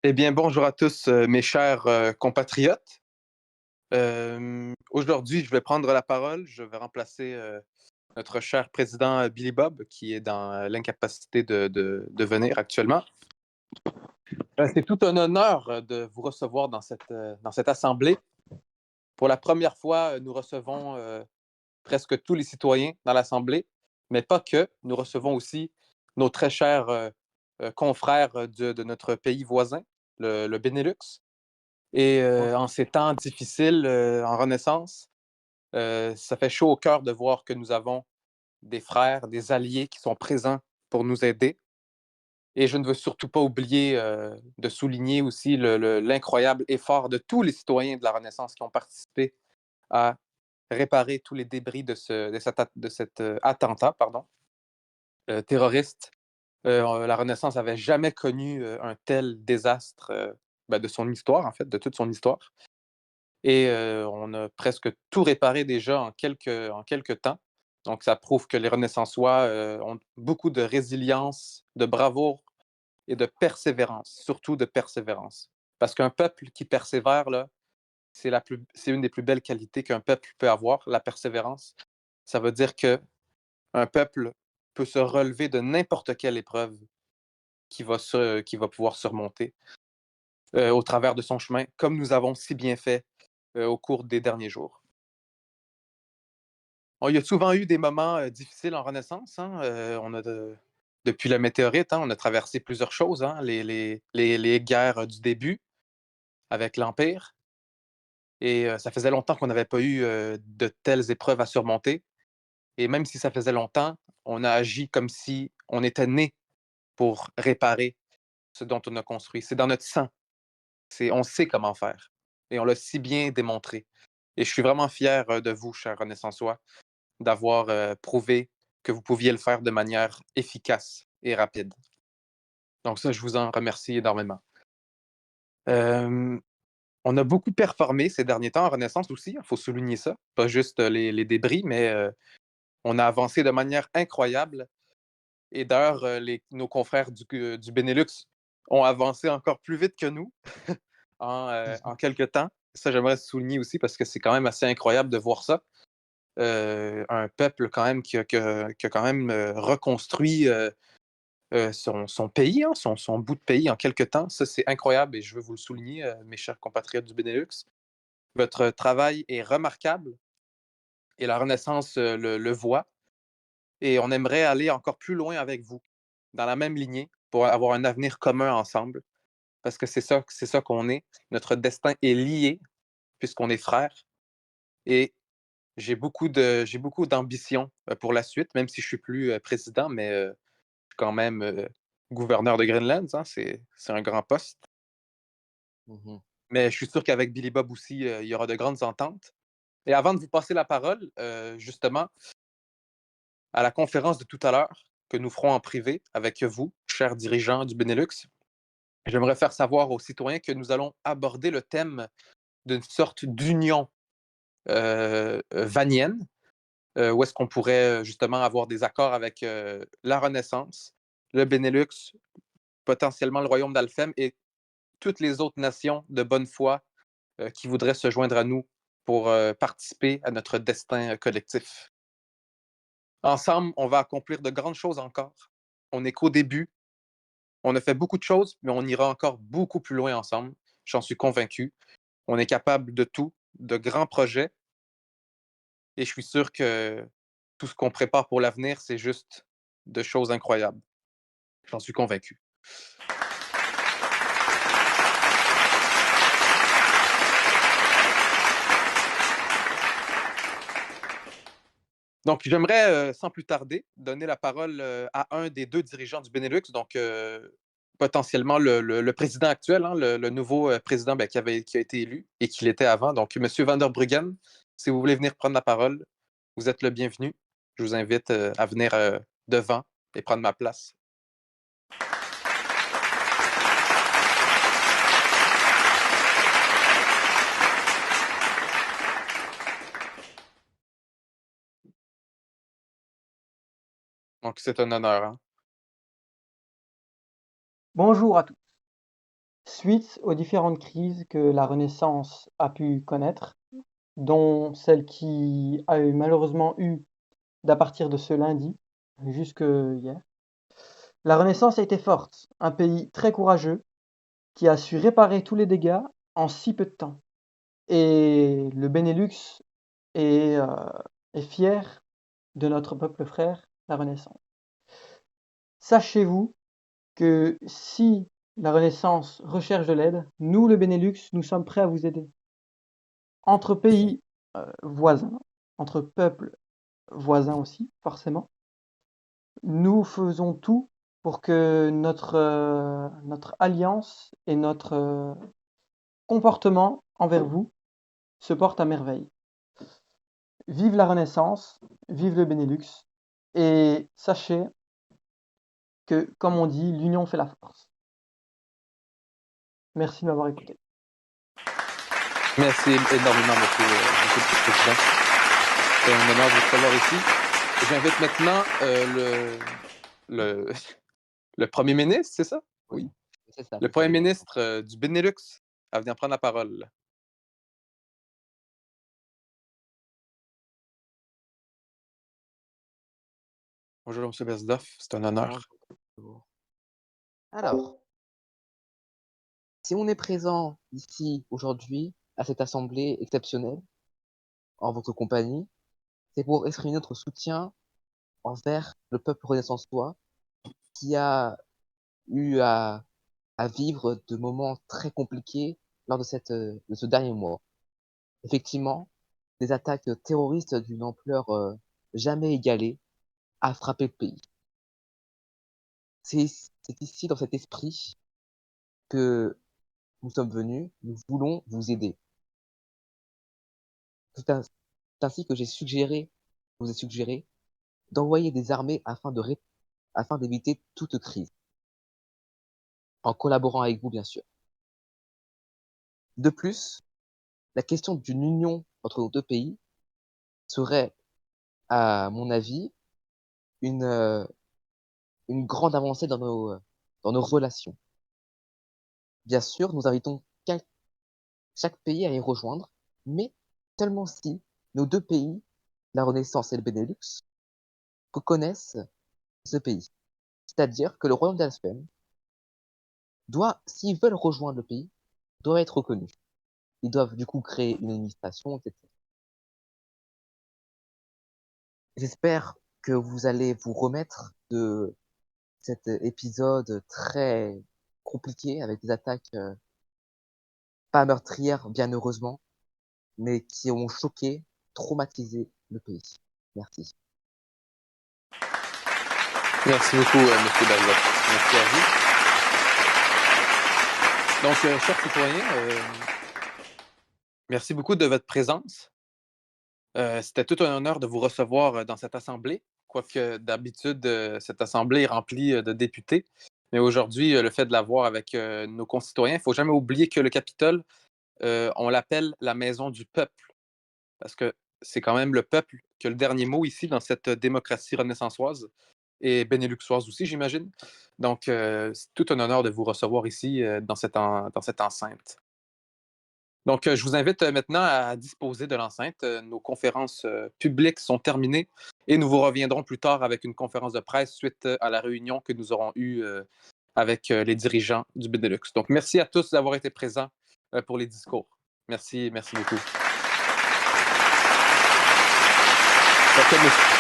Eh bien, bonjour à tous, mes chers compatriotes. Aujourd'hui, je vais prendre la parole. Je vais remplacer notre cher président Billy Bob, qui est dans l'incapacité de venir actuellement. C'est tout un honneur de vous recevoir dans cette assemblée. Pour la première fois, nous recevons presque tous les citoyens dans l'assemblée, mais pas que. Nous recevons aussi nos très chers confrères de notre pays voisin, le Benelux. Et Ouais, en ces temps difficiles, en Renaissance, ça fait chaud au cœur de voir que nous avons des frères, des alliés qui sont présents pour nous aider. Et je ne veux surtout pas oublier de souligner aussi l'incroyable effort de tous les citoyens de la Renaissance qui ont participé à réparer tous les débris de cet attentat terroriste. La Renaissance n'avait jamais connu un tel désastre de son histoire, en fait, de toute son histoire. Et on a presque tout réparé déjà en quelques temps. Donc, ça prouve que les Renaissançois ont beaucoup de résilience, de bravoure et de persévérance, surtout de persévérance. Parce qu'un peuple qui persévère, là, c'est une des plus belles qualités qu'un peuple peut avoir, la persévérance. Ça veut dire que un peuple peut se relever de n'importe quelle épreuve qui va pouvoir surmonter au travers de son chemin, comme nous avons si bien fait au cours des derniers jours. Bon, il y a souvent eu des moments difficiles en Renaissance. Hein. Depuis la météorite, hein, on a traversé plusieurs choses. Hein. Les guerres du début avec l'Empire. Et ça faisait longtemps qu'on n'avait pas eu de telles épreuves à surmonter. Et même si ça faisait longtemps, on a agi comme si on était né pour réparer ce dont on a construit. C'est dans notre sang. On sait comment faire. Et on l'a si bien démontré. Et je suis vraiment fier de vous, chers Renaissançois, d'avoir prouvé que vous pouviez le faire de manière efficace et rapide. Donc ça, je vous en remercie énormément. Euh, on a beaucoup performé ces derniers temps en Renaissance aussi, il faut souligner ça. Pas juste les débris, mais on a avancé de manière incroyable. Et d'ailleurs, nos confrères du Benelux ont avancé encore plus vite que nous en quelques temps. Ça, j'aimerais souligner aussi parce que c'est quand même assez incroyable de voir ça. Un peuple quand même qui a quand même reconstruit son pays, hein, son bout de pays en quelques temps. Ça, c'est incroyable et je veux vous le souligner, mes chers compatriotes du Benelux. Votre travail est remarquable et la Renaissance le voit. Et on aimerait aller encore plus loin avec vous, dans la même lignée, pour avoir un avenir commun ensemble. Parce que c'est ça qu'on est. Notre destin est lié, puisqu'on est frères. Et j'ai beaucoup d'ambition pour la suite, même si je suis plus président, mais quand même gouverneur de Greenland, hein, c'est un grand poste. mmh. Mais je suis sûr qu'avec Billy Bob aussi, il y aura de grandes ententes. Et avant de vous passer la parole, justement, à la conférence de tout à l'heure, que nous ferons en privé avec vous, chers dirigeants du Benelux, j'aimerais faire savoir aux citoyens que nous allons aborder le thème d'une sorte d'union vanienne, où est-ce qu'on pourrait justement avoir des accords avec la Renaissance, le Benelux, potentiellement le royaume d'Alfem et toutes les autres nations de bonne foi qui voudraient se joindre à nous pour participer à notre destin collectif. Ensemble, on va accomplir de grandes choses encore. On n'est qu'au début. On a fait beaucoup de choses, mais on ira encore beaucoup plus loin ensemble. J'en suis convaincu. On est capable de tout, de grands projets, et je suis sûr que tout ce qu'on prépare pour l'avenir, c'est juste de choses incroyables. J'en suis convaincu. Donc, j'aimerais, sans plus tarder, donner la parole à un des deux dirigeants du Benelux, donc potentiellement le président actuel, hein, le nouveau président qui a été élu et qui l'était avant, donc M. Van der Bruggen. Si vous voulez venir prendre la parole, vous êtes le bienvenu. Je vous invite à venir devant et prendre ma place. Donc, c'est un honneur. Hein. Bonjour à tous. suite aux différentes crises que la Renaissance a pu connaître, dont celle qui a malheureusement eu d'à partir de ce lundi jusque hier. La Renaissance a été forte, un pays très courageux qui a su réparer tous les dégâts en si peu de temps. Et le Benelux est, heu, est fier de notre peuple frère, la Renaissance. Sachez-vous que si la Renaissance recherche de l'aide, nous, le Benelux, nous sommes prêts à vous aider. Entre pays, voisins, entre peuples voisins aussi, forcément, nous faisons tout pour que notre alliance et notre, comportement envers vous se porte à merveille. Vive la Renaissance, vive le Benelux et sachez que, comme on dit, l'union fait la force. Merci de m'avoir écouté. Merci énormément, monsieur le président. C'est un honneur de vous recevoir ici. J'invite maintenant le, le premier ministre, c'est ça? Oui, Oui. c'est ça, Le c'est ça, premier exactement. ministre du Benelux à venir prendre la parole. Bonjour, monsieur Bersdorf, c'est un honneur. Bonjour. Alors, si on est présent ici aujourd'hui à cette assemblée exceptionnelle, en votre compagnie, c'est pour exprimer notre soutien envers le peuple renaissançois qui a eu à vivre de moments très compliqués lors de ce dernier mois. Effectivement, des attaques terroristes d'une ampleur jamais égalée a frappé le pays. C'est ici, dans cet esprit, que nous sommes venus, nous voulons vous aider. C'est ainsi que je vous ai suggéré d'envoyer des armées afin d'éviter toute crise, en collaborant avec vous, bien sûr. De plus, la question d'une union entre nos deux pays serait, à mon avis, une, euh, une grande avancée dans nos relations. Bien sûr, nous invitons chaque pays à y rejoindre, mais seulement si nos deux pays, la Renaissance et le Benelux, reconnaissent ce pays. C'est-à-dire que le royaume d'Alspen doit, s'ils veulent rejoindre le pays, doit être reconnu. Ils doivent du coup créer une administration, etc. J'espère que vous allez vous remettre de cet épisode très compliqué avec des attaques pas meurtrières, bien heureusement, mais qui ont choqué, traumatisé le pays. Merci. Merci beaucoup, monsieur Bersdorf. Merci à vous. Donc, chers citoyens, merci beaucoup de votre présence. C'était tout un honneur de vous recevoir dans cette assemblée, quoique d'habitude, cette assemblée est remplie de députés. Mais aujourd'hui, le fait de la voir avec nos concitoyens, il ne faut jamais oublier que le Capitole, on l'appelle la maison du peuple, parce que c'est quand même le peuple qui a le dernier mot ici dans cette démocratie renaissançoise et bénéluxoise aussi, j'imagine. Donc, c'est tout un honneur de vous recevoir ici dans cette enceinte. Donc, je vous invite maintenant à disposer de l'enceinte. Nos conférences publiques sont terminées et nous vous reviendrons plus tard avec une conférence de presse suite à la réunion que nous aurons eue avec les dirigeants du Benelux. Donc, merci à tous d'avoir été présents pour les discours. Merci, merci beaucoup. Donc,